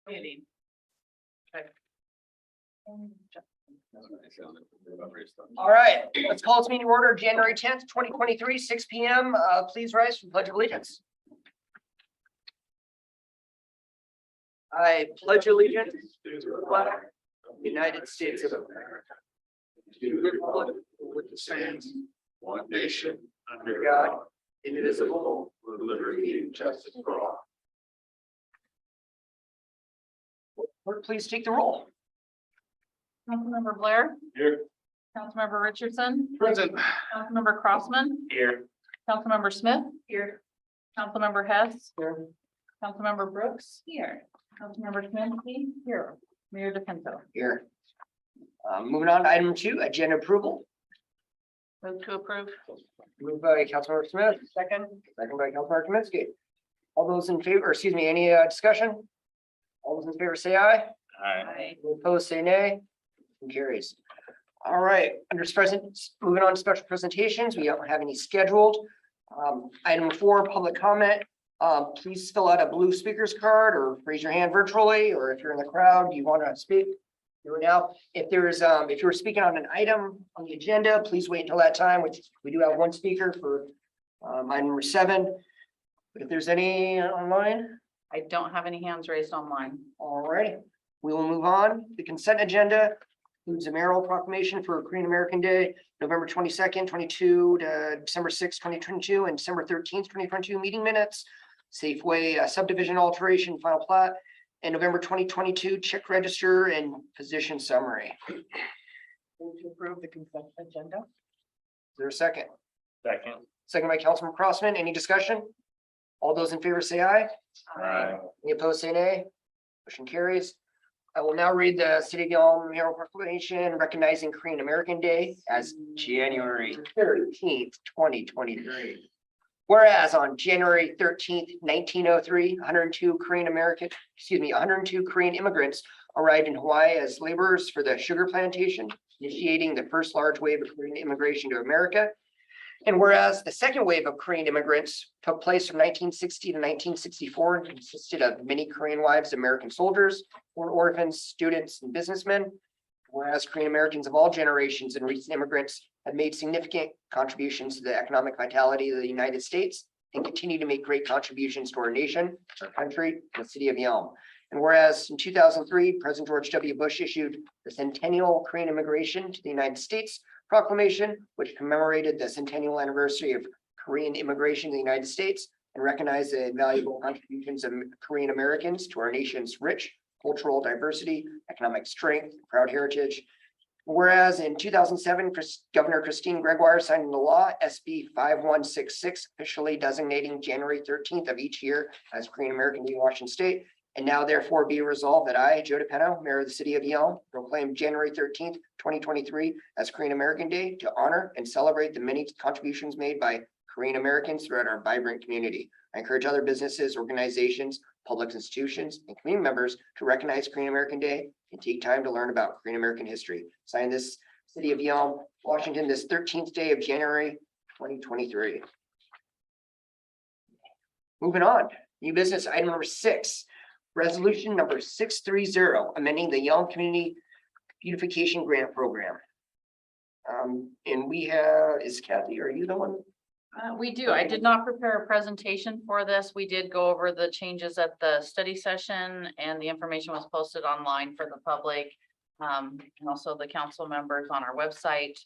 Meeting. Okay. All right, let's call this meeting to order, January 10th, 2023, 6 p.m. Please rise for the Pledge of Allegiance. I pledge allegiance to the flag of the United States of America, to the republic which stands one nation under God, indivisible, with liberty and justice for all. Clerk, please take the roll. Councilmember Blair, Here. Councilmember Richardson, Present. Councilmember Crossman, Here. Councilmember Smith. Here. Councilmember Hess. Here. Councilmember Brooks. Here. Councilmember Kaminsky. Here. Mayor DePinto. Here. Moving on to item 2, agenda approval. Move to approve. Moved by Councilmember Smith, second by Councilmember Kaminsky. All those in favor, excuse me, any discussion? All those in favor say aye. Aye. Opposed, say nay. Motion carries. All right, moving on to special presentations. We don't have any scheduled. Item 4, public comment. Please fill out a blue speakers card or raise your hand virtually, or if you're in the crowd, you want to speak. Do it now. If you're speaking on an item on the agenda, please wait until that time, which we do have one speaker for item number 7. But if there's any online, I don't have any hands raised online. all right, we will move on. The consent agenda includes a mayoral proclamation for Korean American Day, November 22nd, 22 to December 6th, 2022, and December 13th, 2022 meeting minutes, Safeway subdivision alteration, final plat, and November 2022 check register and position summary. Is Move to approve the consent agenda. there a second? Second. Second by Councilman Crossman. Any discussion? All those in favor say aye. Aye. Any opposed, say nay. Motion carries. I will now read the City of Yelm Mayoral Proclamation recognizing Korean American Day as January 13th, 2023. Whereas on January 13th, 1903, 102 Korean immigrants arrived in Hawaii as laborers for the sugar plantation, initiating the first large wave of Korean immigration to America. And whereas the second wave of Korean immigrants took place from 1960 to 1964 and consisted of many Korean wives of American soldiers, foreign orphans, students, and businessmen. Whereas Korean Americans of all generations and recent immigrants have made significant contributions to the economic vitality of the United States and continue to make great contributions to our nation, our country, and the city of Yelm. And whereas in 2003, President George W. Bush issued the Centennial Korean Immigration to the United States Proclamation, which commemorated the centennial anniversary of Korean immigration to the United States and recognized the invaluable contributions of Korean Americans to our nation's rich cultural diversity, economic strength, proud heritage. Whereas in 2007, Governor Christine Gregoire signed into law SB 5166, officially designating January 13th of each year as Korean American Day in Washington State. And now therefore be resolved that I, Joe DePinto, Mayor of the City of Yelm, proclaim January 13th, 2023 as Korean American Day to honor and celebrate the many contributions made by Korean Americans throughout our vibrant community. I encourage other businesses, organizations, public institutions, and community members to recognize Korean American Day and take time to learn about Korean American history. Signed this City of Yelm, Washington, this 13th day of January, 2023. Moving on, new business item number 6. Resolution number 630, amending the Yelm Community Beautification Grant Program. And we have, is Kathy, are you the one? We do. I did not prepare a presentation for this. We did go over the changes at the study session and the information was posted online for the public. And also the council members on our website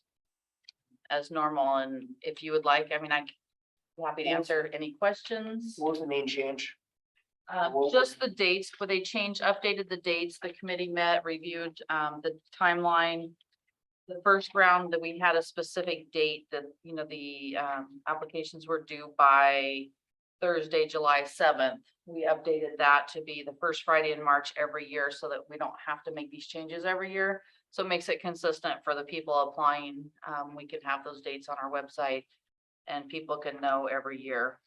as normal. And if you would like, I mean, I'm happy to answer any questions. What was the main change? Just the dates, where they updated the dates, the committee met, reviewed the timeline. The first round that we had a specific date that, the applications were due by Thursday, July 7th. We updated that to be the first Friday in March every year so that we don't have to make these changes every year. So it makes it consistent for the people applying. We can have those dates on our website and people can know every year.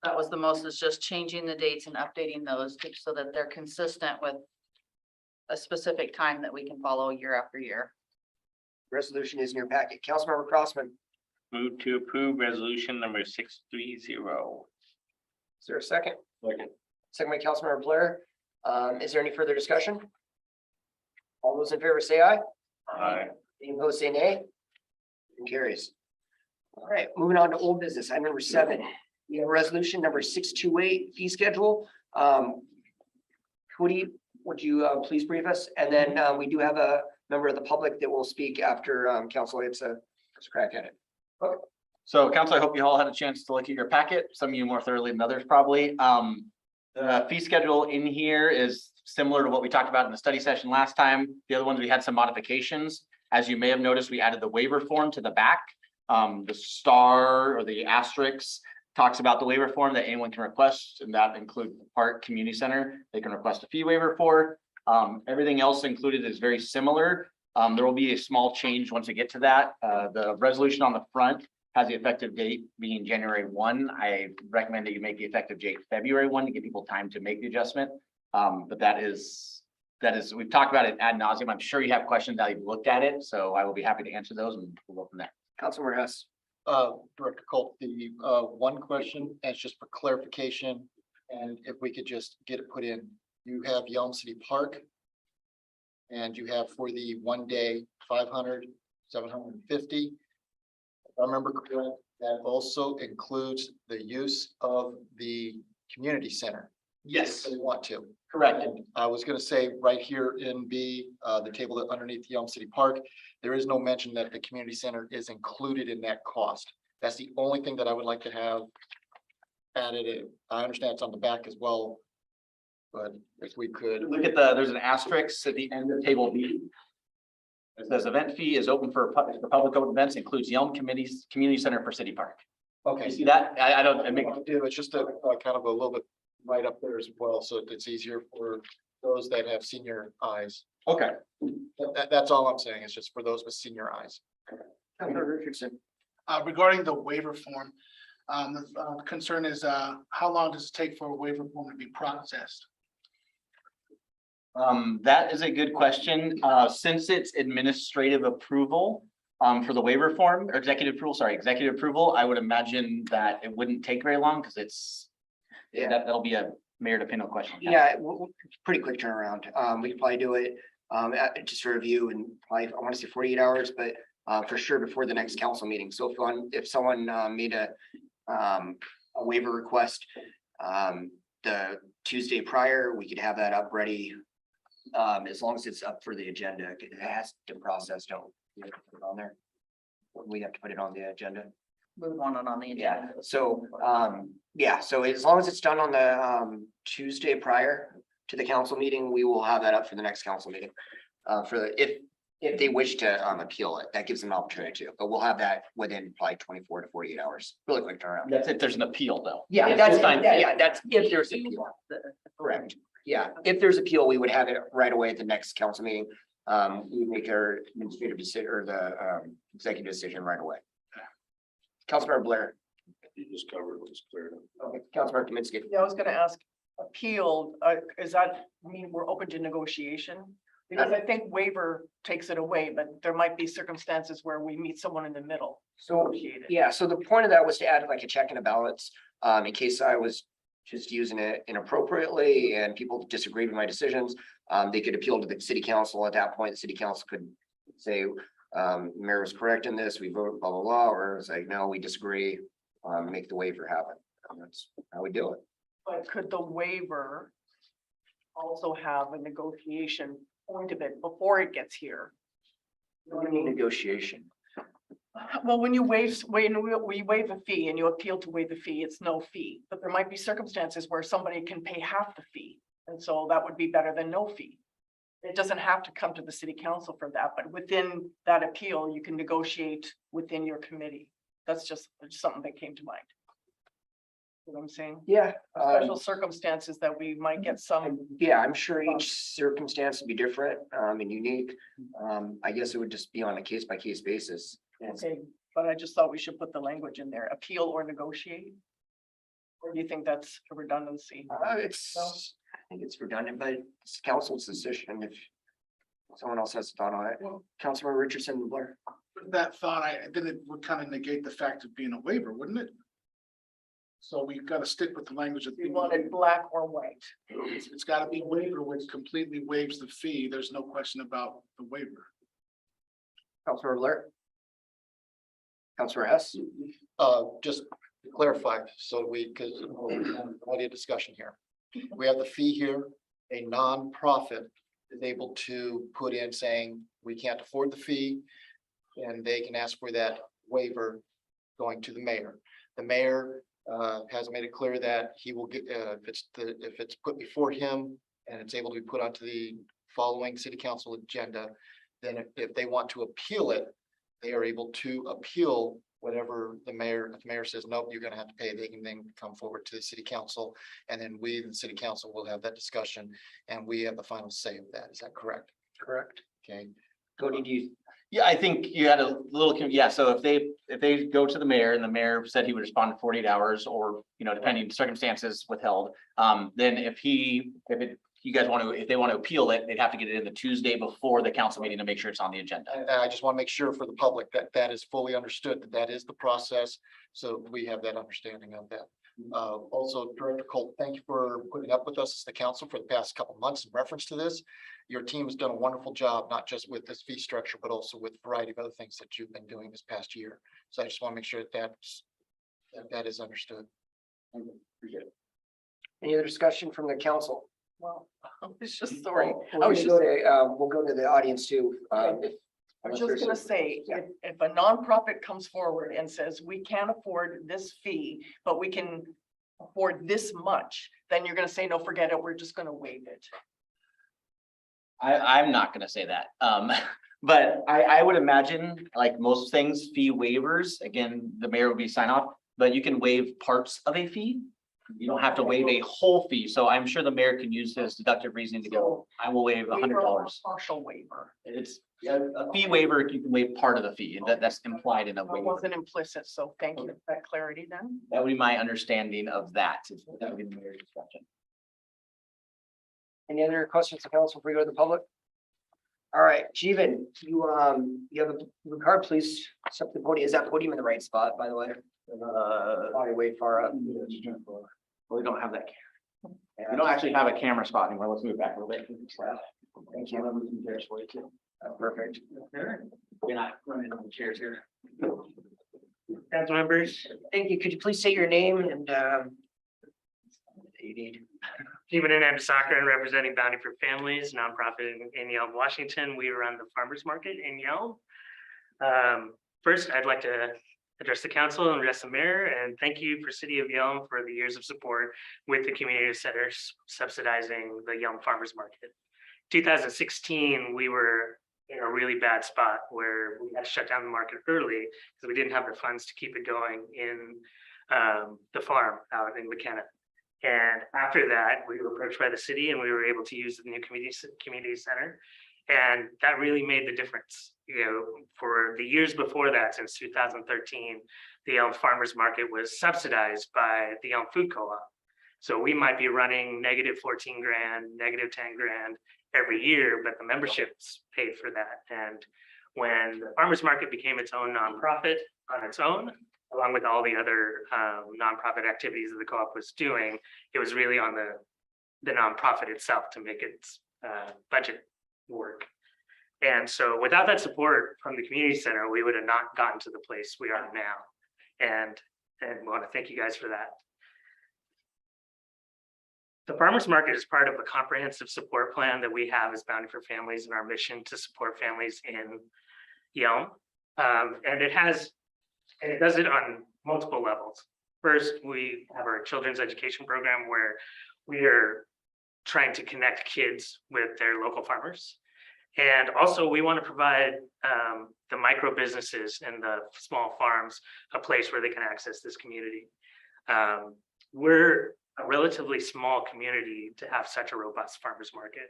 That was the most, is just changing the dates and updating those so that they're consistent with a specific time that we can follow year after year. Resolution is in your packet. Councilmember Crossman, Move to approve resolution number 630. is there a second? Second. second by Councilmember Blair. Is there any further discussion? All those in favor say aye. Aye. Any opposed, say nay. Motion carries. All right, moving on to old business, item number 7. We have resolution number 628 fee schedule. Cody, would you please brief us? And then we do have a member of the public that will speak after council gets a crack at it. So council, I hope you all had a chance to look at your packet, some of you more thoroughly than others probably. The fee schedule in here is similar to what we talked about in the study session last time. The other ones, we had some modifications. As you may have noticed, we added the waiver form to the back. The star or the asterisk talks about the waiver form that anyone can request, and that includes the Park Community Center. They can request a fee waiver for. Everything else included is very similar. There will be a small change once we get to that. The resolution on the front has the effective date being January 1. I recommend that you make the effective date February 1 to give people time to make the adjustment. But that is, we've talked about it ad nauseum. I'm sure you have questions now you've looked at it, so I will be happy to answer those and we'll go from there. Councilmember Hess. Director Colt, the one question, and it's just for clarification, and if we could just get it put in, you have Yelm City Park. And you have for the 1 day, 500, 750. If I remember correctly, that also includes the use of the community center. Yes, If they want to. correct. And I was gonna say right here in B, the table that underneath Yelm City Park, there is no mention that the community center is included in that cost. That's the only thing that I would like to have added in. I understand it's on the back as well. But if we could, Look at there's an asterisk at the end of table B. It says event fee is open for the public events, includes Yelm Community Center for City Park. You okay. see that? I don't, I make, Do it's just a kind of a little bit right up there as well, so it's easier for those that have senior eyes. okay. That's all I'm saying, it's just for those with senior eyes. Councilmember Richardson. Regarding the waiver form, the concern is, how long does it take for a waiver form to be processed? That is a good question. Since it's administrative approval, for the waiver form or executive approval, I would imagine that it wouldn't take very long because that'll be a Mayor DePino question. Yeah, pretty quick turnaround. We could probably do it just for review and probably, I want to say 48 hours, but for sure before the next council meeting. So if someone made a waiver request the Tuesday prior, we could have that up ready. As long as it's up for the agenda, it has to process, don't we have to put it on there? We have to put it on the agenda. Move on and on the Yeah, agenda. so, so as long as it's done on the Tuesday prior to the council meeting, we will have that up for the next council meeting. If they wish to appeal it, that gives them an opportunity to, but we'll have that within probably 24 to 48 hours, really quick turnaround. That's if there's an appeal though. Yeah, that's fine. Yeah, that's if there's You appeal. want the- Correct. Yeah, if there's appeal, we would have it right away at the next council meeting. We make our administrative decision or the executive decision right away. Councilmember Blair. You just covered what's clear. Okay, Councilmember Kaminsky. Yeah, I was gonna ask, appealed, is that mean we're open to negotiation? Because I think waiver takes it away, but there might be circumstances where we meet someone in the middle. So, Negotiate it. yeah, so the point of that was to add like a check and a balance, in case I was just using it inappropriately and people disagreed with my decisions. They could appeal to the city council. At that point, the city council could say, mayor was correct in this, we vote blah, blah, blah, or it's like, no, we disagree, make the waiver happen. That's how we do it. But could the waiver also have a negotiation point of it before it gets here? You know what I mean? Negotiation. Well, when we waive a fee and you appeal to waive the fee, it's no fee, but there might be circumstances where somebody can pay half the fee. And so that would be better than no fee. It doesn't have to come to the city council for that, but within that appeal, you can negotiate within your committee. That's just something that came to mind. You know what I'm saying? Yeah. Special circumstances that we might get some, Yeah, I'm sure each circumstance would be different, and unique. I guess it would just be on a case by case basis. okay, but I just thought we should put the language in there, appeal or negotiate. Or do you think that's a redundancy? I think it's redundant, but it's council's decision if someone else has a thought on it. Well, Councilmember Richardson, Blair. that thought, then it would kind of negate the fact of being a waiver, wouldn't it? So we've got to stick with the language of. You want it black or white. It's got to be waiver, which completely waives the fee. There's no question about the waiver. Counselor Alert. Counselor Hess. Just to clarify, so because plenty of discussion here. We have the fee here, a nonprofit is able to put in saying, we can't afford the fee. And they can ask for that waiver going to the mayor. The mayor has made it clear that he will get, if it's put before him and it's able to be put onto the following city council agenda, then if they want to appeal it, they are able to appeal whatever the mayor, if the mayor says, nope, you're gonna have to pay, they can then come forward to the city council. And then we, the city council, will have that discussion and we have the final say of that. Is that correct? Correct. Okay. Cody, do you? Yeah, I think you had a little, yeah, so if they go to the mayor and the mayor said he would respond in 48 hours or, depending circumstances withheld. Then if you guys want to, if they want to appeal it, they'd have to get it in the Tuesday before the council meeting to make sure it's on the agenda. And I just want to make sure for the public that that is fully understood, that that is the process. So we have that understanding of that. Also, Director Colt, thank you for putting up with us as the council for the past couple of months in reference to this. Your team has done a wonderful job, not just with this fee structure, but also with a variety of other things that you've been doing this past year. So I just want to make sure that is understood. Appreciate it. Any other discussion from the council? Well, I was just sorry. We'll I was go just, to, we'll go to the audience too. I was just gonna say, if a nonprofit comes forward and says, we can't afford this fee, but we can afford this much, then you're gonna say, no, forget it, we're just gonna waive it. I'm not gonna say that. But I would imagine, like most things, fee waivers, again, the mayor would be sign off, but you can waive parts of a fee. You don't have to waive a whole fee. So I'm sure the mayor can use his deductive reasoning to go, I will waive Waiver or $100. Partial waiver. It's a fee waiver, you can waive part of the fee. That's implied in a It waiver. wasn't implicit, so thank you for that clarity then. That would be my understanding of that. That would be the mayor's discussion. Any other questions to council before we go to the public? All right, Jeevan, you have a blue card, please step to the podium. Is that podium in the right spot, by the way? Probably way far up. We don't have that. We don't actually have a camera spot anymore. Let's move back a little bit. Thank you. Perfect. We're not running on the chairs here. Council members, thank you. Could you please state your name and you need? Stephen and Soccer, representing Bounty for Families, nonprofit in Yelm, Washington. We run the farmers market in Yelm. First, I'd like to address the council and address the mayor, and thank you for City of Yelm for the years of support with the community centers subsidizing the Yelm farmers market. 2016, we were in a really bad spot where we had to shut down the market early because we didn't have the funds to keep it going in the farm out in McKenna. And after that, we were approached by the city and we were able to use the new community center. And that really made the difference. For the years before that, since 2013, the Yelm Farmers Market was subsidized by the Yelm Food Co-op. So we might be running negative 14 grand, negative 10 grand every year, but the memberships paid for that. And when the farmers market became its own nonprofit on its own, along with all the other nonprofit activities that the co-op was doing, it was really on the nonprofit itself to make its budget work. And so without that support from the community center, we would have not gotten to the place we are now. And we want to thank you guys for that. The farmers market is part of a comprehensive support plan that we have as Bounty for Families and our mission to support families in Yelm. And it does it on multiple levels. First, we have our children's education program where we are trying to connect kids with their local farmers. And also we want to provide the micro businesses and the small farms a place where they can access this community. We're a relatively small community to have such a robust farmers market.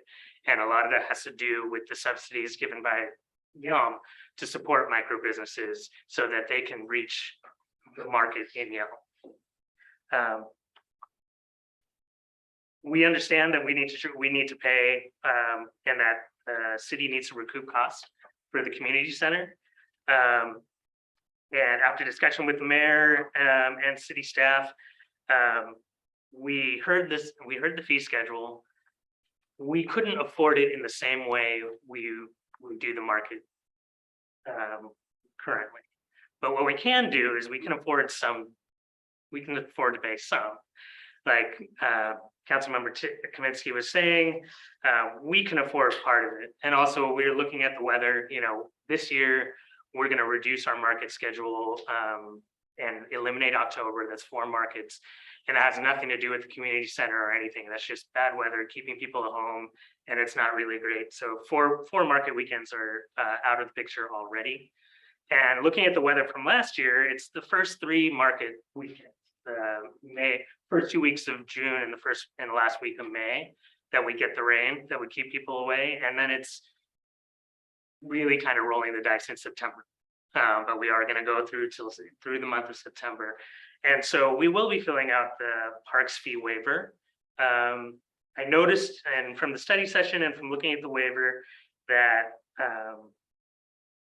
And a lot of that has to do with the subsidies given by Yelm to support micro businesses so that they can reach the market in Yelm. We understand that we need to pay and that the city needs to recoup costs for the community center. And after discussion with the mayor and city staff, We heard the fee schedule. We couldn't afford it in the same way we do the market currently. But what we can do is we can afford to pay some. Like Councilmember Kaminsky was saying, we can afford part of it. And also we're looking at the weather, this year, we're going to reduce our market schedule and eliminate October. That's 4 markets. And it has nothing to do with the community center or anything. That's just bad weather, keeping people at home, and it's not really great. So 4 market weekends are out of the picture already. And looking at the weather from last year, it's the first 3 market weekends, first 2 weeks of June and the last week of May, that we get the rain that would keep people away. And then it's really kind of rolling the dice in September. But we are going to go through the month of September. And so we will be filling out the parks fee waiver. I noticed, and from the study session and from looking at the waiver, that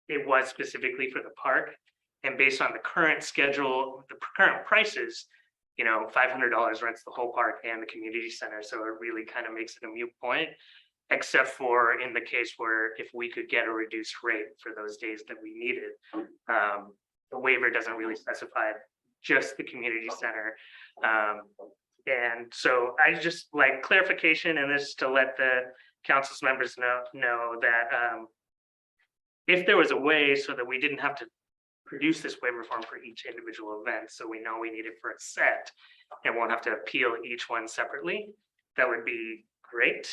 it was specifically for the park. And based on the current schedule, the current prices, $500 rents the whole park and the community center. So it really kind of makes it a moot point, except for in the case where if we could get a reduced rate for those days that we needed. The waiver doesn't really specify just the community center. And so I just like clarification in this to let the council's members know that if there was a way so that we didn't have to produce this waiver form for each individual event, so we know we need it for a set and won't have to appeal each one separately, that would be great.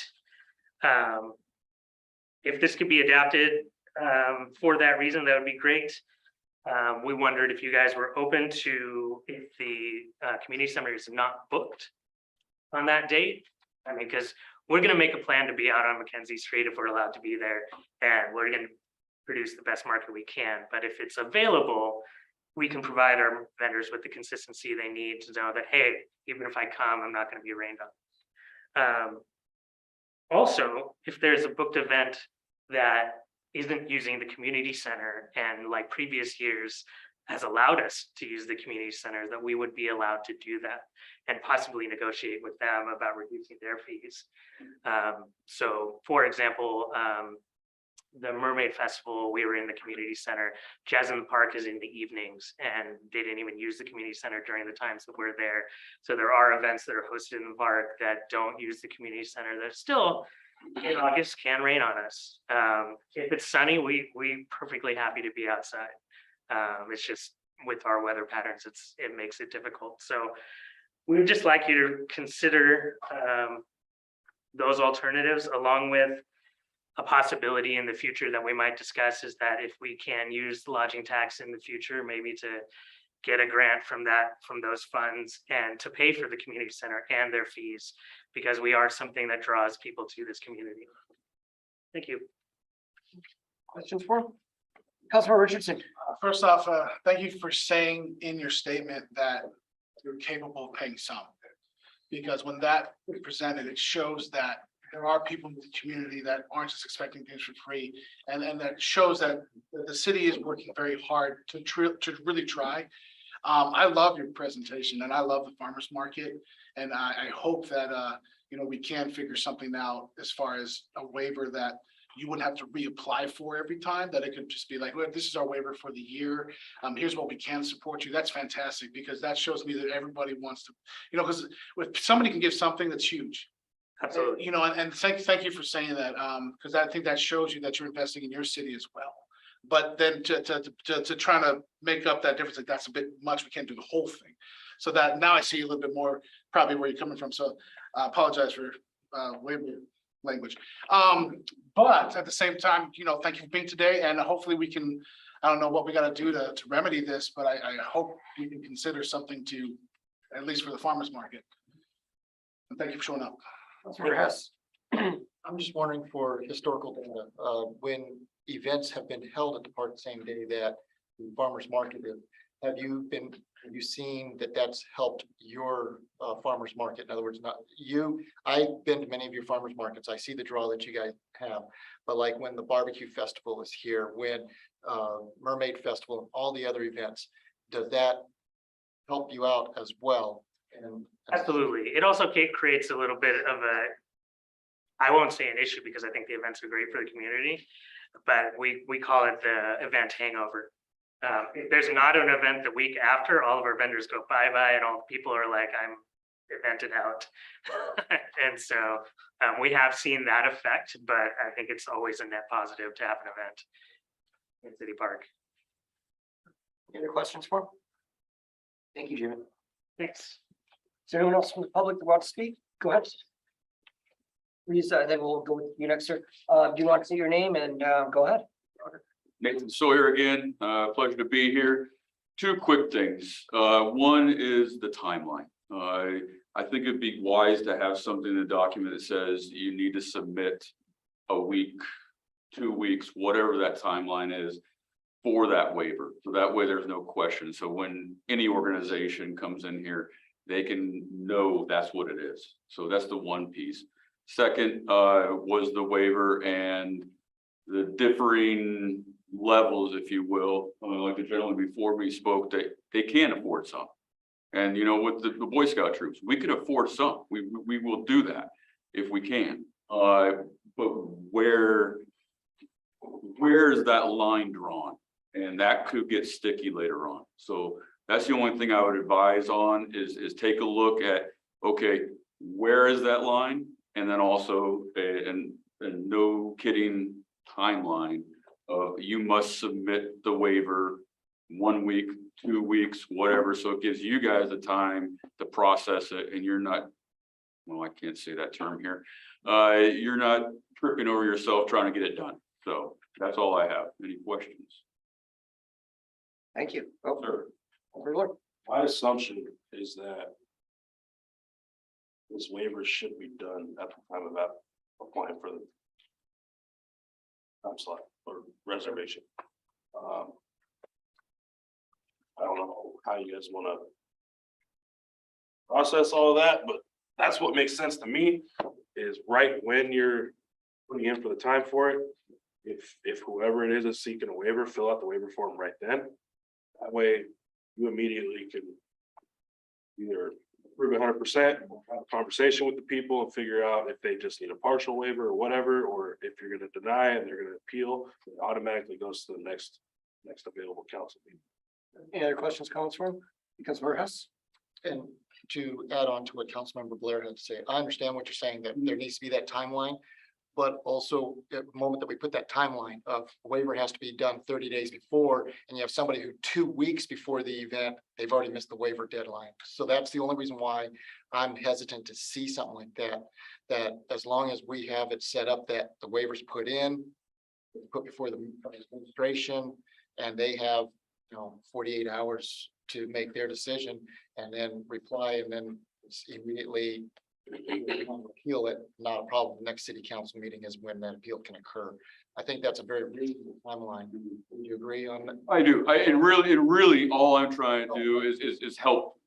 If this could be adapted for that reason, that would be great. We wondered if you guys were open to, if the community center is not booked on that date. I mean, because we're going to make a plan to be out on Mackenzie Street if we're allowed to be there, and we're going to produce the best market we can. But if it's available, we can provide our vendors with the consistency they need to know that, hey, even if I come, I'm not going to be rained on. Also, if there's a booked event that isn't using the community center and like previous years has allowed us to use the community center, that we would be allowed to do that and possibly negotiate with them about reducing their fees. So for example, the Mermaid Festival, we were in the community center. Jazz in the Park is in the evenings, and they didn't even use the community center during the times that we're there. So there are events that are hosted in the park that don't use the community center that still in August can rain on us. If it's sunny, we perfectly happy to be outside. It's just with our weather patterns, it makes it difficult. So we would just like you to consider those alternatives, along with a possibility in the future that we might discuss is that if we can use the lodging tax in the future, maybe to get a grant from those funds and to pay for the community center and their fees, because we are something that draws people to this community. Thank you. Questions for him? Councilmember Richardson. First off, thank you for saying in your statement that you're capable of paying some. Because when that is presented, it shows that there are people in the community that aren't just expecting things for free. And that shows that the city is working very hard to really try. I love your presentation and I love the farmers market. And I hope that, we can figure something out as far as a waiver that you wouldn't have to reapply for every time, that it could just be like, well, this is our waiver for the year. Here's what we can support you. That's fantastic, because that shows me that everybody wants to, because if somebody can give something, that's huge. Absolutely. And thank you for saying that, because I think that shows you that you're investing in your city as well. But then to try to make up that difference, like that's a bit much. We can't do the whole thing. So that now I see a little bit more probably where you're coming from. So I apologize for waiver language. But at the same time, thank you for being today, and hopefully we can, I don't know what we got to do to remedy this, but I hope we can consider something to, at least for the farmers market. And thank you for showing up. I'm just wondering for historical data, when events have been held at the park the same day that the farmers market is, have you seen that that's helped your farmers market? In other words, not you, I've been to many of your farmers markets. I see the draw that you guys have, but like when the barbecue festival is here, when Mermaid Festival, and all the other events, does that help you out as well And Absolutely. It also creates a little bit of a, I won't say an issue because I think the events are great for the community, but we call it the event hangover. If there's not an event the week after, all of our vendors go bye-bye and all the people are like, I'm evented out. And so we have seen that effect, but I think it's always a net positive to have an event in City Park. Any other questions for him? Thank you, Jimmy. Is Thanks. there anyone else from the public that wants to speak? Go ahead. Please, then we'll go with you next, sir. Do you want to say your name and go ahead? Nathan Sawyer again, pleasure to be here. Two quick things. One is the timeline. I think it'd be wise to have something in the document that says you need to submit a week, 2 weeks, whatever that timeline is for that waiver. So that way there's no question. So when any organization comes in here, they can know that's what it is. So that's the one piece. Second, was the waiver and the differing levels, if you will, like the gentleman before me spoke, that they can afford some. And you know, with the Boy Scout troops, we can afford some. We will do that if we can. But where is that line drawn? And that could get sticky later on. So that's the only thing I would advise on is take a look at, okay, where is that line? And then also a no kidding timeline of you must submit the waiver 1 week, 2 weeks, whatever. So it gives you guys the time to process it and you're not, well, I can't say that term here. You're not tripping over yourself trying to get it done. So that's all I have. Any questions? Thank you. Oh, Sure. Overlord. My assumption is that this waiver should be done at the time of applying for the time slot or reservation. I don't know how you guys want to process all of that, but that's what makes sense to me is right when you're putting in for the time for it. If whoever it is seeking a waiver, fill out the waiver form right then. That way you immediately can either approve 100%, have a conversation with the people and figure out if they just need a partial waiver or whatever, or if you're going to deny and they're going to appeal, it automatically goes to the next available council meeting. Any other questions, comments from him? Because we're us. And to add on to what Councilmember Blair had to say, I understand what you're saying, that there needs to be that timeline. But also at the moment that we put that timeline of waiver has to be done 30 days before, and you have somebody who 2 weeks before the event, they've already missed the waiver deadline. So that's the only reason why I'm hesitant to see something like that. That as long as we have it set up that the waivers put in, put before the administration, and they have, 48 hours to make their decision and then reply, and then it's immediately appeal it, not a problem. The next city council meeting is when that appeal can occur. I think that's a very reasonable timeline. Would you agree on that? I do. And really, all I'm trying to do is help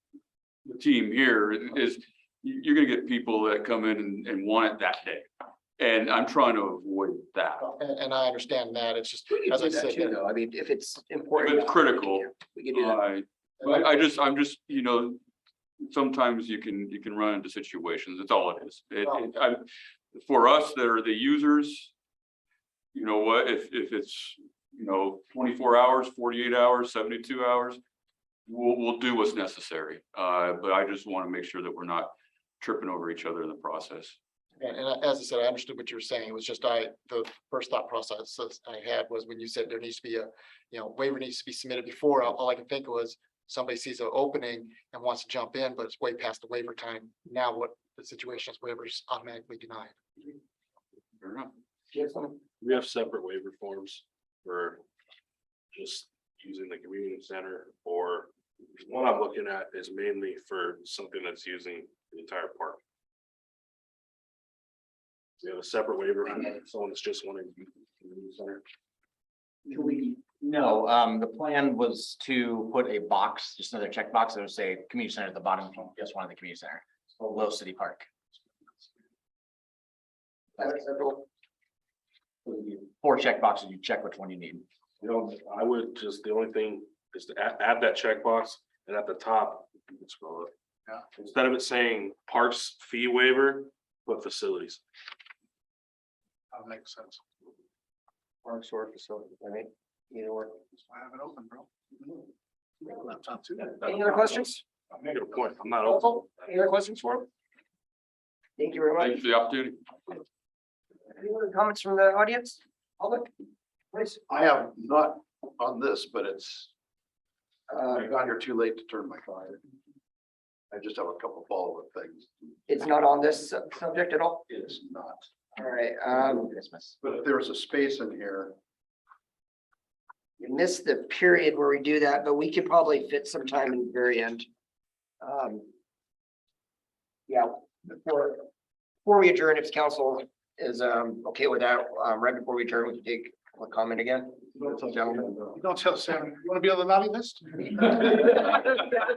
the team here. Is you're gonna get people that come in and want it that day, and I'm trying to avoid that. And I understand that. It's just, We can as I do that said, too, though. I mean, if it's If important. it's critical, We can do that. but I'm just sometimes you can run into situations. That's all it is. For us that are the users, you know what, if it's 24 hours, 48 hours, 72 hours, we'll do what's necessary. But I just want to make sure that we're not tripping over each other in the process. and as I said, I understood what you were saying. It was just the first thought process I had was when you said there needs to be a, waiver needs to be submitted before, all I can think was somebody sees an opening and wants to jump in, but it's way past the waiver time. Now what the situation is, waiver is automatically denied. Fair enough. Yes, I'm- We have separate waiver forms for just using the community center, or what I'm looking at is mainly for something that's using the entire park. We have a separate waiver for someone that's just wanting to use the community center. No, the plan was to put a box, just another checkbox that would say community center at the bottom, just one of the community center, below City Park. Four checkboxes, you check which one you need. I would just, the only thing is to add that checkbox, and at the top, you can scroll up, Instead of it saying parks fee waiver, put facilities. That makes sense. Parks or facility, right? Either or. I have it open, bro. Laptop too. Any other questions? I'm making a point. I'm not open. Any other questions for him? Thank you very Thank you much. for the opportunity. Any other comments from the audience? Public? Please. I have not on this, but it's, I got here too late to turn my fire. I just have a couple follow-up things. It's not on this subject at all? It's not, All right, Christmas. but if there was a space in here, you missed the period where we do that, but we could probably fit some time in the very end. Yeah, before we adjourn, if council is okay with that, right before we adjourn, we can take a comment again. Gentlemen. You don't tell Sam, you want to be on the naughty list?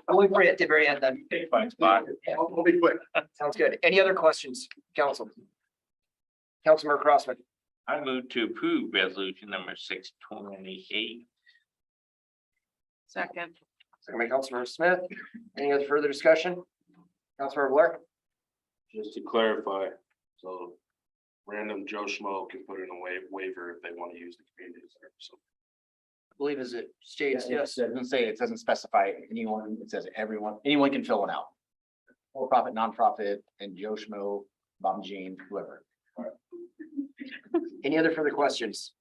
I'll wait for you at the very end then. Take my spot. We'll be quick. Sounds good. Any other questions, council? Councilmember Crossman. I move to approve resolution number 628. Second. Second by Councilmember Smith. Any other further discussion? Councilmember Blair? Just to clarify, so random Joe Schmo can put in a waiver if they want to use the community center. So I believe as it states, yes. It doesn't say, it doesn't specify anyone, it says everyone, anyone can fill one out. For profit, nonprofit, and Joe Schmo, Bob and Jean, whoever. Any other further questions?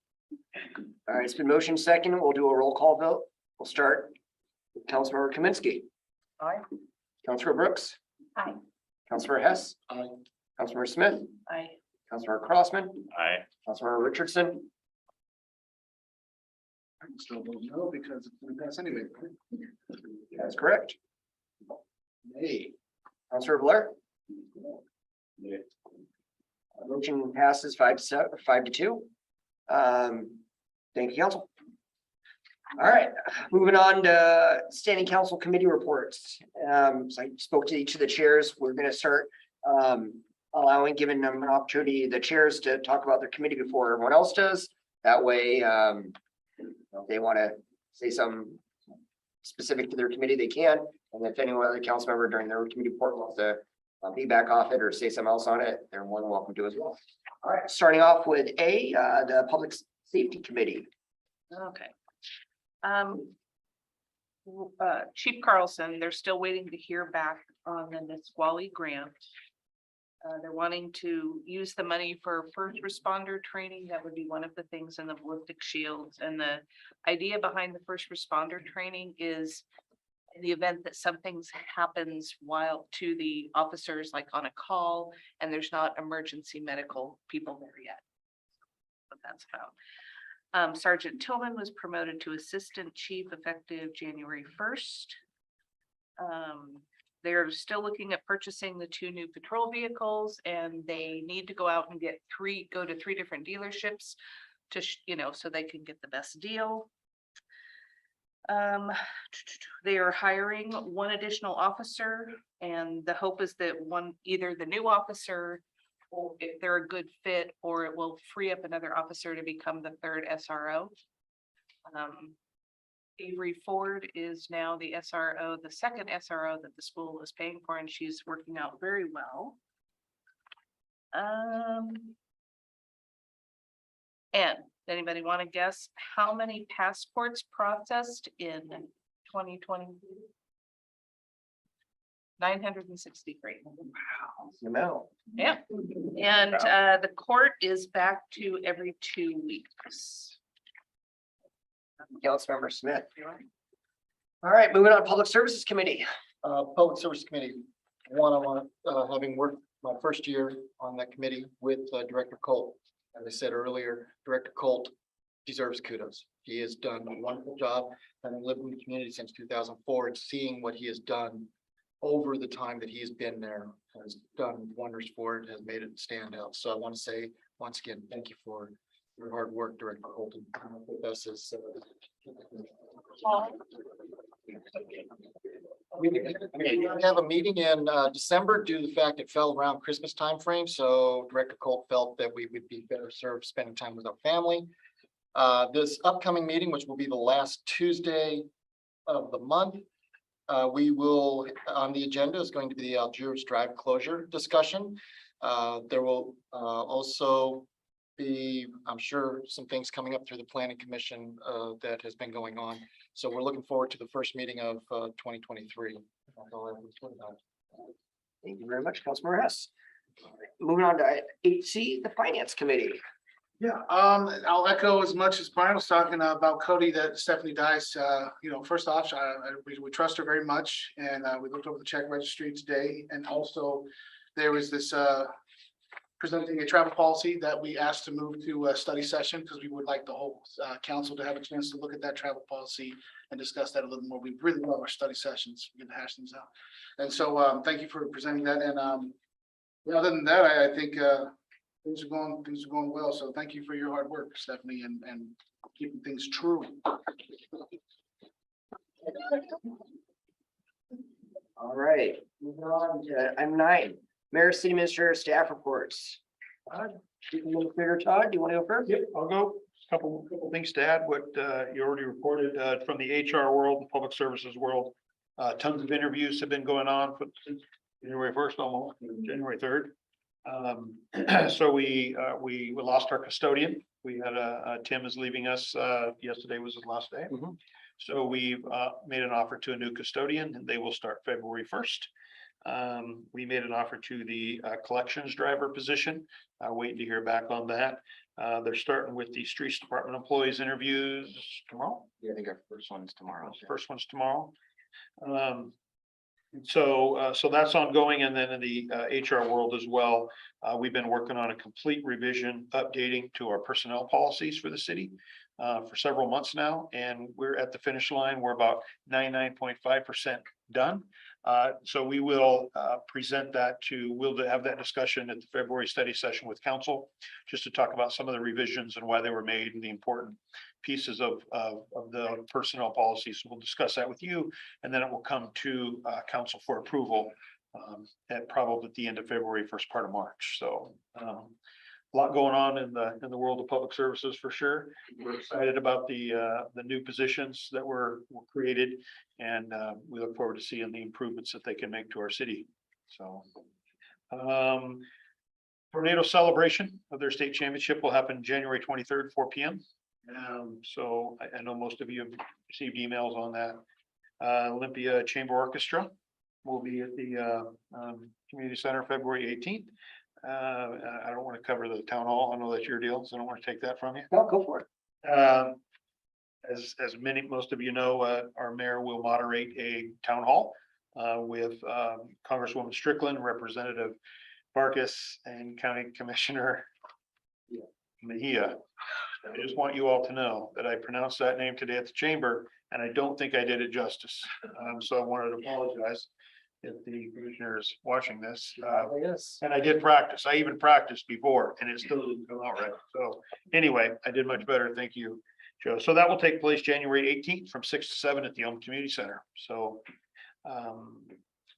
All right, it's been motion second. We'll do a roll call vote. We'll start with Councilmember Kaminsky. Aye. Councilor Brooks. Aye. Councilor Hess. Aye. Councilmember Smith. Aye. Councilmember Crossman. Aye. Councilmember Richardson. I still don't know because it's gonna pass anyway. That's correct. Hey. Councilor Blair. Motion passes 5-2. Thank you, council. All right, moving on to standing council committee reports. So I spoke to each of the chairs. We're gonna start giving them an opportunity, the chairs, to talk about their committee before everyone else does. That way, if they want to say something specific to their committee, they can. And if anyone other council member during their committee report wants to piggyback off it or say something else on it, they're more than welcome to as well. All right, starting off with the Public Safety Committee. Okay. Chief Carlson, they're still waiting to hear back on the Nisqually grant. They're wanting to use the money for first responder training. That would be one of the things in the ballistic shields. And the idea behind the first responder training is in the event that something happens while to the officers, like on a call, and there's not emergency medical people there yet. What that's about. Sergeant Tillman was promoted to Assistant Chief effective January 1st. They're still looking at purchasing the 2 new patrol vehicles, and they need to go out and go to 3 different dealerships to, so they can get the best deal. They are hiring 1 additional officer, and the hope is that either the new officer, or if they're a good fit, or it will free up another officer to become the 3rd SRO. Avery Ford is now the SRO, the 2nd SRO that the school is paying for, and she's working out very well. And anybody want to guess how many passports processed in 2020? 963. No. Yeah, and the court is back to every 2 weeks. Councilmember Smith. All right, moving on to Public Services Committee. Public Service Committee, having worked my first year on that committee with Director Colt. As I said earlier, Director Colt deserves kudos. He has done a wonderful job, having lived in the community since 2004, and seeing what he has done over the time that he has been there has done wonders for it, has made it stand out. So I want to say, once again, thank you for your hard work, Director Colton, with us as we have a meeting in December due to the fact it fell around Christmas timeframe. So Director Colt felt that we would be better served spending time with our family. This upcoming meeting, which will be the last Tuesday of the month, we will, on the agenda is going to be the Algiers Drive closure discussion. There will also be, I'm sure, some things coming up through the planning commission that has been going on. So we're looking forward to the first meeting of 2023. Thank you very much, Councilmember Hess. Moving on to 8C, the Finance Committee. Yeah, I'll echo as much as Brian was talking about Cody, that Stephanie Dice, first off, we trust her very much. And we looked over the check registry today, and also there was this presenting a travel policy that we asked to move to a study session because we would like the whole council to have a chance to look at that travel policy and discuss that a little more. We really love our study sessions. We can hash things out. And so thank you for presenting that. And other than that, I think things are going well. So thank you for your hard work, Stephanie, and keeping things true. All right, moving on to item 9, Mayor, City Administrator, staff reports. Chief Administrator Todd, do you want to go first? Yep, I'll go. Couple things to add, what you already reported from the HR world and public services world. Tons of interviews have been going on for January 1st, almost January 3rd. So we lost our custodian. We had Tim is leaving us. Yesterday was his last day. So we've made an offer to a new custodian, and they will start February 1st. We made an offer to the collections driver position. Waiting to hear back on that. They're starting with the streets department employees interviews tomorrow. Yeah, I think our first one's tomorrow. First one's tomorrow. So that's ongoing. And then in the HR world as well, we've been working on a complete revision, updating to our personnel policies for the city for several months now. And we're at the finish line. We're about 99.5% done. So we will present that we'll have that discussion at the February study session with council, just to talk about some of the revisions and why they were made and the important pieces of the personnel policies. So we'll discuss that with you, and then it will come to council for approval at probably at the end of February, first part of March. So a lot going on in the world of public services for sure. We're excited about the new positions that were created, and we look forward to seeing the improvements that they can make to our city. So tornado celebration of their state championship will happen January 23rd, 4 p.m. So I know most of you have received emails on that. Olympia Chamber Orchestra will be at the community center February 18th. I don't want to cover the town hall. I know that's your deal, so I don't want to take that from you. No, go for it. As most of you know, our mayor will moderate a town hall with Congresswoman Strickland, Representative Barkus, and County Commissioner Mejia. I just want you all to know that I pronounced that name today at the chamber, and I don't think I did it justice. So I wanted to apologize if the commissioner is watching this. Yes. And I did practice. I even practiced before, and it still didn't come out right. So anyway, I did much better. Thank you, Joe. So that will take place January 18th from 6 to 7 at the Yelm Community Center. So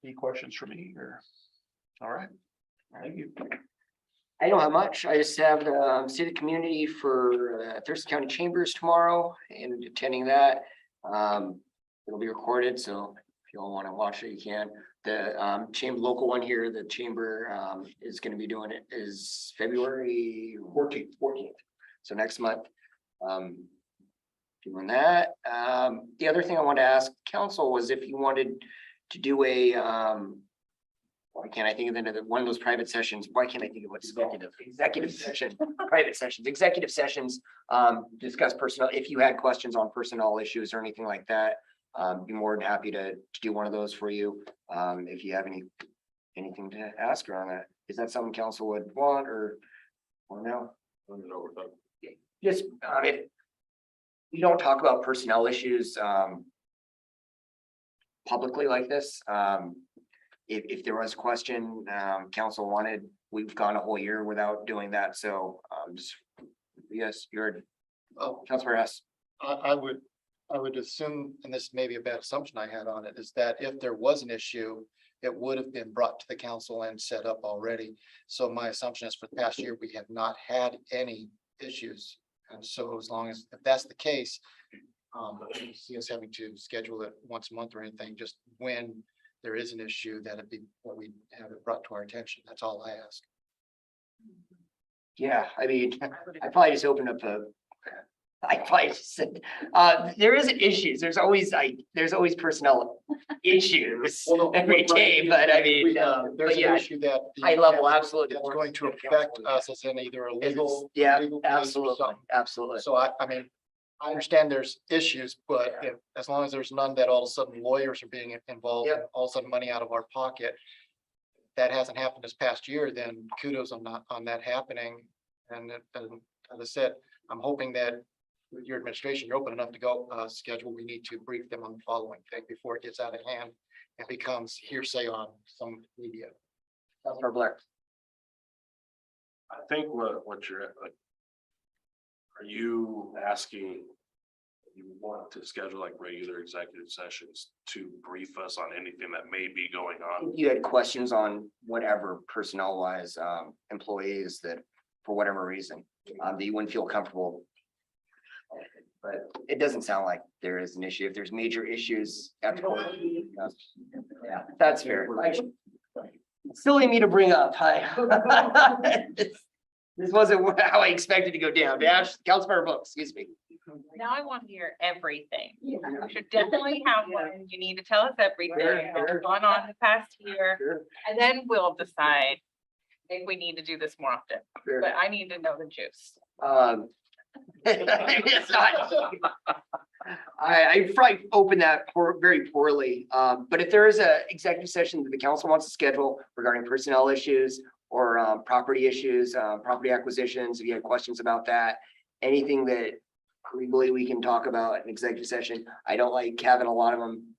any questions for me or? All right. Thank you. I don't have much. I just have the City Community for Thurston County Chambers tomorrow and attending that. It'll be recorded, so if you all want to watch it, you can. The chamber local one here, the chamber is going to be doing it is February 14th. So next month. Doing that. The other thing I wanted to ask council was if you wanted to do a why can't I think of one of those private sessions? Why can't I think of what's executive session, private sessions, executive sessions, discuss personnel. If you had questions on personnel issues or anything like that, be more than happy to do one of those for you. If you have anything to ask her on that, is that something council would want or no? Just if you don't talk about personnel issues publicly like this, if there was a question, council wanted, we've gone a whole year without doing that. So just yes, you're Councilor S. I would assume, and this may be a bad assumption I had on it, is that if there was an issue, it would have been brought to the council and set up already. So my assumption is for the past year, we have not had any issues. And so as long as, if that's the case, I don't see us having to schedule it once a month or anything, just when there is an issue that that we have it brought to our attention. That's all I ask. Yeah, I mean, I probably just opened up I probably just said, there isn't issues. There's always personnel issues every day, but I mean, There's but an yeah, issue that. high level, absolutely. That's going to affect us as in either a legal. Yeah, legal case or absolutely, something. absolutely. So I mean, I understand there's issues, but as long as there's none that all of a sudden lawyers are being involved, and all of a sudden money out of our pocket. That hasn't happened this past year, then kudos on that happening. And as I said, I'm hoping that with your administration, you're open enough to go schedule. We need to brief them on the following thing before it gets out of hand and becomes hearsay on some media. Councilor Blair. I think what you're like. Are you asking? You want to schedule like regular executive sessions to brief us on anything that may be going on? You had questions on whatever personnel wise, employees that for whatever reason, that you wouldn't feel comfortable. But it doesn't sound like there is an issue. If there's major issues. Yeah, that's fair. Silly me to bring up. This wasn't how I expected to go down. Councilmember Brooks, excuse me. Now I want to hear everything. You should definitely have one. You need to tell us everything that's gone on the past year. And then we'll decide if we need to do this more often. Sure. But I need to know the juice. It's not. I probably opened that very poorly, but if there is a executive session that the council wants to schedule regarding personnel issues or property issues, property acquisitions, if you had questions about that, anything that legally we can talk about in executive session. I don't like having a lot of them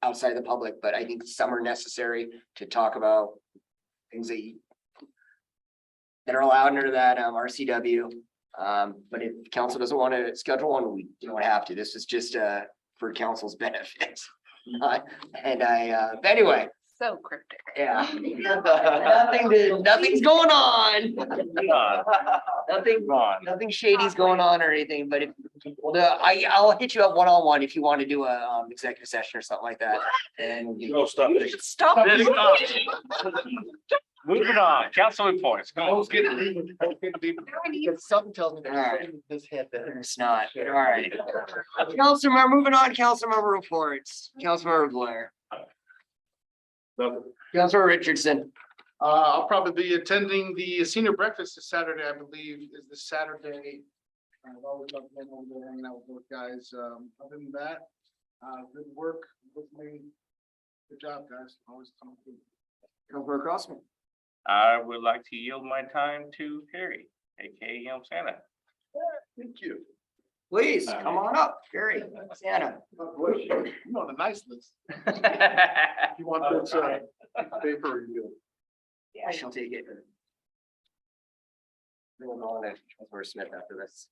outside the public, but I think some are necessary to talk about things that are allowed under that RCW. But if council doesn't want to schedule one, we don't have to. This is just for council's benefit. Anyway, So cryptic. yeah. Nothing's going on. Nothing shady's going on or anything, but if, I'll hit you up one-on-one if you want to do a executive session or something like that. And No, stop. Stop. Moving on, council reports. Come on. Because something tells me All right. there's this head there. it's not. All right. Councilmember, moving on, councilmember reports. Councilmember Blair. Councilor Richardson. I'll probably be attending the senior breakfast this Saturday, I believe, is this Saturday. I've always loved being over there hanging out with those guys. Other than that, good work with me. Good job, guys. Always something. Councilor Crossman. I would like to yield my time to Harry, aka Yelm Santa. Thank you. Please, come on up, Gary, Santa. You on a nice list. You want this paper review? Yeah, she'll take it. We'll go on to Councilor Smith after this.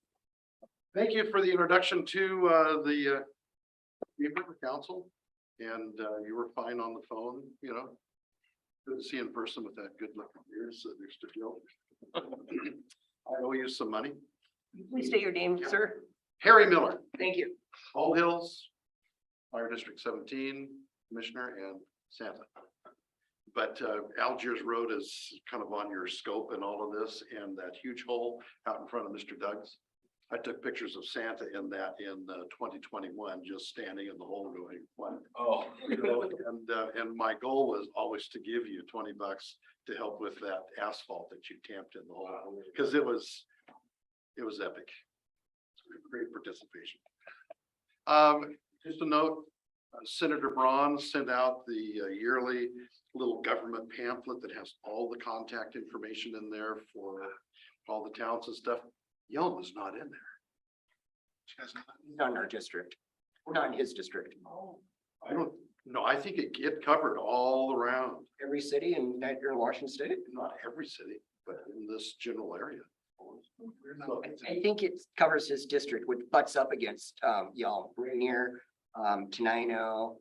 Thank you for the introduction to the council. And you were fine on the phone, you know. Good to see in person with that good looking beard sitting next to Joe. I owe you some money. Please state your name, sir. Harry Miller, Thank you. All Hills, Fire District 17, Commissioner and Santa. But Algiers Road is kind of on your scope in all of this, and that huge hole out in front of Mr. Doug's. I took pictures of Santa in that in 2021, just standing in the hole going, what? Oh. And my goal was always to give you $20 to help with that asphalt that you tamped in the hole, because it was epic. Great participation. Just a note, Senator Braun sent out the yearly little government pamphlet that has all the contact information in there for all the towns and stuff. Yelm is not in there. He's not in our district. We're not in his district. I don't know. I think it covered all around, Every city in Washington State. not every city, but in this general area. I think it covers his district, which butts up against y'all, Rainier, Tenino,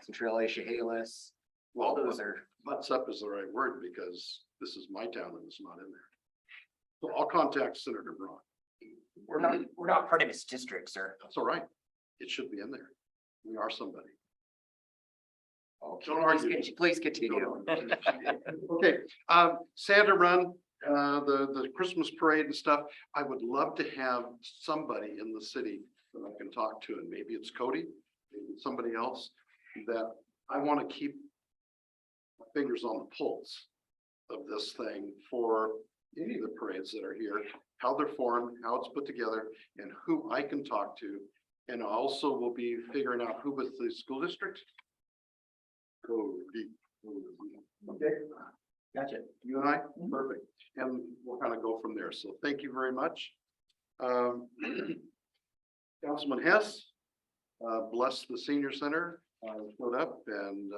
Centralia, Chehalis. All those are. Butts up is the right word, because this is my town and it's not in there. So I'll contact Senator Braun. We're not part of his district, sir. That's all right. it should be in there. We are somebody. Okay, Don't argue. please continue. Okay, Santa Run, the Christmas parade and stuff, I would love to have somebody in the city that I can talk to, and maybe it's Cody, maybe it's somebody else, that I want to keep my fingers on the pulse of this thing for any of the parades that are here, how they're formed, how it's put together, and who I can talk to. And also will be figuring out who with the school district. Cody. Okay. Gotcha. You and I, perfect, and we'll kind of go from there, so thank you very much. Councilman Hess, bless the senior center, showed up and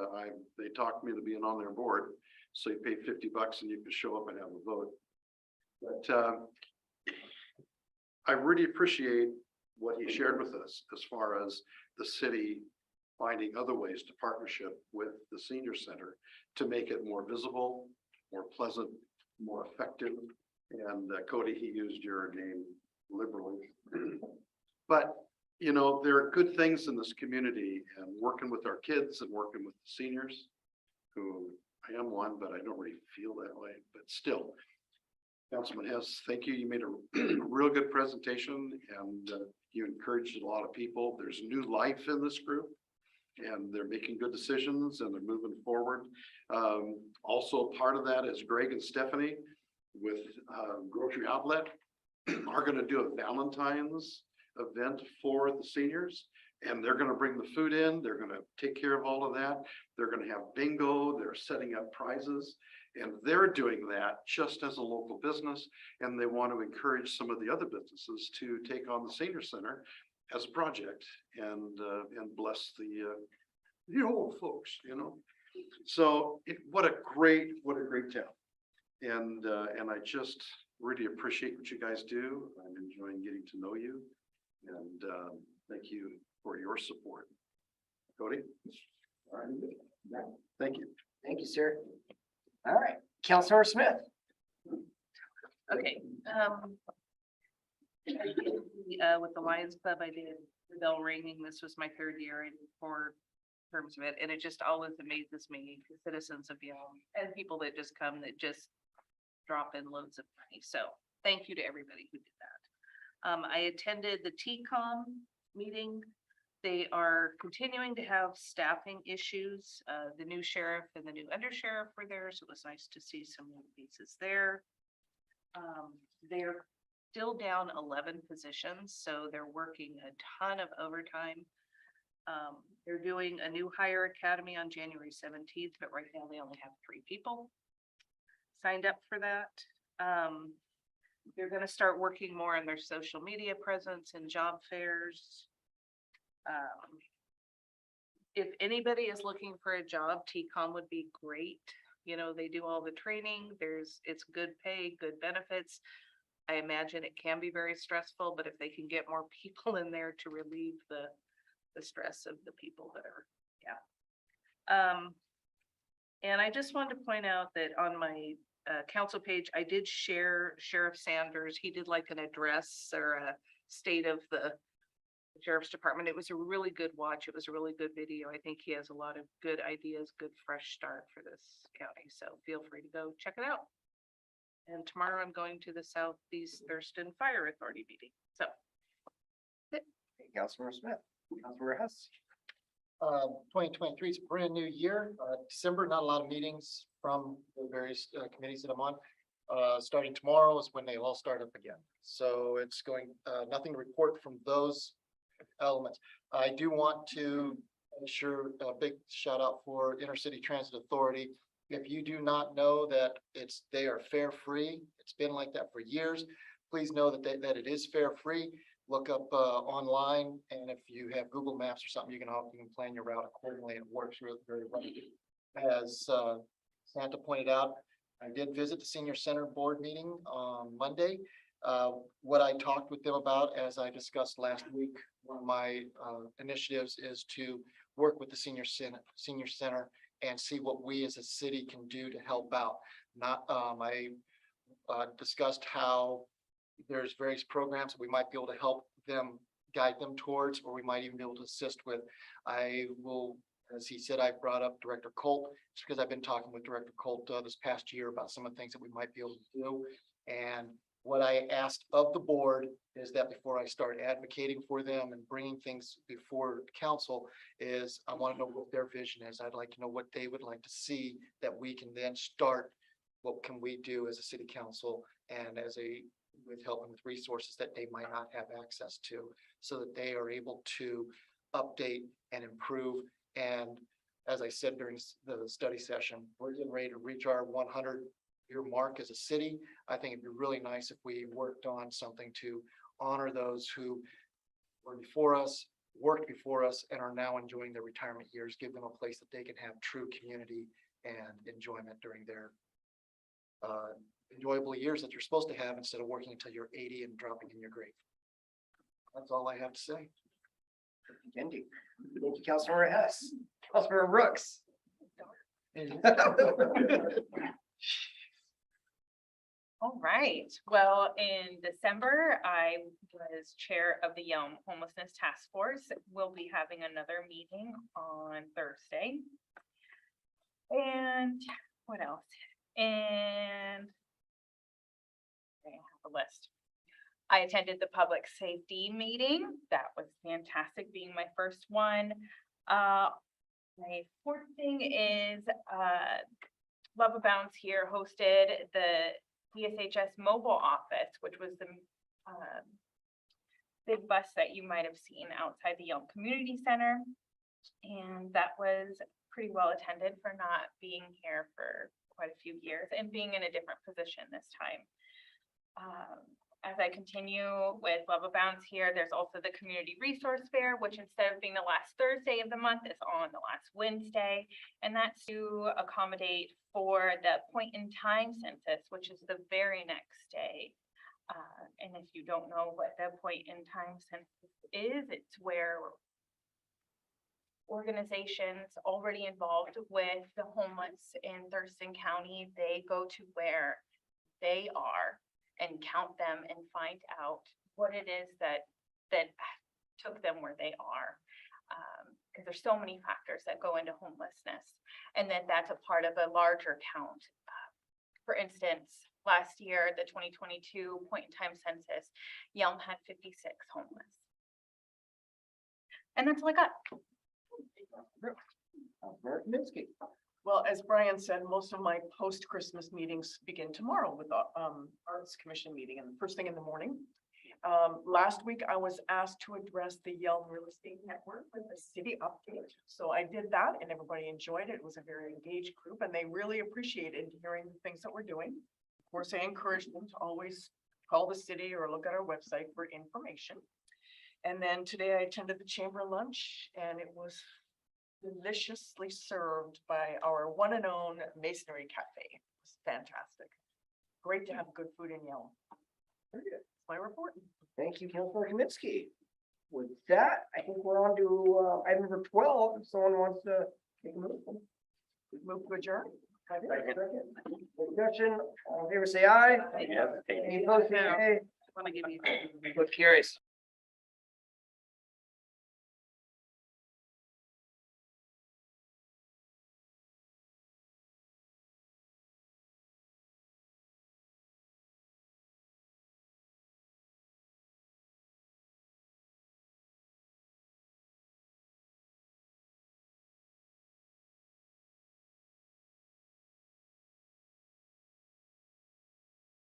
they talked me to being on their board, so you pay $50 and you can show up and have a vote. But I really appreciate what he shared with us as far as the city finding other ways to partnership with the senior center to make it more visible, more pleasant, more effective. And Cody, he used your name liberally. But, you know, there are good things in this community, and working with our kids and working with the seniors, who I am one, but I don't really feel that way, but still. Councilman Hess, thank you. You made a real good presentation, and you encouraged a lot of people. There's new life in this group, and they're making good decisions and they're moving forward. Also part of that is Greg and Stephanie with Grocery Outlet are going to do a Valentine's event for the seniors, and they're going to bring the food in. They're going to take care of all of that. They're going to have bingo. They're setting up prizes, and they're doing that just as a local business. And they want to encourage some of the other businesses to take on the senior center as a project and bless the old folks, you know. So what a great town. And I just really appreciate what you guys do. I'm enjoying getting to know you, and thank you for your support. Cody? All right. Thank you. Thank you, sir. All right, Councilor Smith. Okay, with the Lions Club, I did the bell ringing. This was my third year in 4 terms of it, and it just always amazes me, the citizens of Yelm and people that just come that just drop in loads of money. So thank you to everybody who did that. I attended the TCOM meeting. They are continuing to have staffing issues. The new sheriff and the new undersheriff were there, so it was nice to see some new faces there. They're still down 11 positions, so they're working a ton of overtime. They're doing a new hire academy on January 17th, but right now they only have 3 people signed up for that. They're going to start working more on their social media presence and job fairs. If anybody is looking for a job, TCOM would be great. You know, they do all the training. It's good pay, good benefits. I imagine it can be very stressful, but if they can get more people in there to relieve the stress of the people that are, yeah. And I just wanted to point out that on my council page, I did share Sheriff Sanders. He did like an address or a state of the Sheriff's Department. It was a really good watch. It was a really good video. I think he has a lot of good ideas, good fresh start for this county. So feel free to go check it out. And tomorrow I'm going to the Southeast Thurston Fire Authority meeting. So. Councilor Smith, Councilor Hess. 2023 is a brand new year. December, not a lot of meetings from the various committees that I'm on. Starting tomorrow is when they all start up again. So it's going, nothing to report from those elements. I do want to ensure a big shout out for Intercity Transit Authority. If you do not know that they are fare free, it's been like that for years. Please know that it is fare free. Look up online, and if you have Google Maps or something, you can plan your route accordingly. It works really very well. As Santa pointed out, I did visit the Senior Center Board meeting on Monday. What I talked with them about, as I discussed last week, one of my initiatives is to work with the Senior Center and see what we as a city can do to help out. I discussed how there's various programs we might be able to help them guide them towards, or we might even be able to assist with. I will, as he said, I brought up Director Colt, just because I've been talking with Director Colt this past year about some of the things that we might be able to do. And what I asked of the board is that before I start advocating for them and bringing things before council is I want to know what their vision is. I'd like to know what they would like to see that we can then start. What can we do as a city council and as a, with helping with resources that they might not have access to, so that they are able to update and improve. And as I said during the study session, we're getting ready to reach our 100-year mark as a city. I think it'd be really nice if we worked on something to honor those who were before us, worked before us, and are now enjoying their retirement years, give them a place that they can have true community and enjoyment during their enjoyable years that you're supposed to have instead of working until you're 80 and dropping in your grave. That's all I have to say. Indeed. Thank you, Councilmember Hess. Councilmember Brooks. All right, well, in December, I was chair of the Yelm Homelessness Task Force. We'll be having another meeting on Thursday. And what else? And I have a list. I attended the public safety meeting. That was fantastic, being my first one. My fourth thing is Love Abounds here hosted the DSHS mobile office, which was the big bus that you might have seen outside the Yelm Community Center. And that was pretty well attended for not being here for quite a few years and being in a different position this time. As I continue with Love Abounds here, there's also the Community Resource Fair, which instead of being the last Thursday of the month is on the last Wednesday. And that's to accommodate for the point in time census, which is the very next day. And if you don't know what the point in time census is, it's where organizations already involved with the homeless in Thurston County, they go to where they are and count them and find out what it is that took them where they are. Because there's so many factors that go into homelessness, and then that's a part of a larger count. For instance, last year, the 2022 point in time census, Yelm had 56 homeless. And that's all I got. Well, as Brian said, most of my post-Christmas meetings begin tomorrow with the Arts Commission meeting and first thing in the morning. Last week, I was asked to address the Yelm Real Estate Network with a city update. So I did that and everybody enjoyed it. It was a very engaged group and they really appreciated hearing the things that we're doing. Of course, I encourage them to always call the city or look at our website for information. And then today I attended the chamber lunch and it was deliciously served by our one and own Masonry Cafe. It was fantastic. Great to have good food in Yelm. Very good. My report. Thank you, Councilmember Kaminsky. With that, I think we're on to item number 12. If someone wants to take a move. Move to adjourn. Discussion, all in favor, say aye. Any opposed, say nay. Want to give you. Motion carries.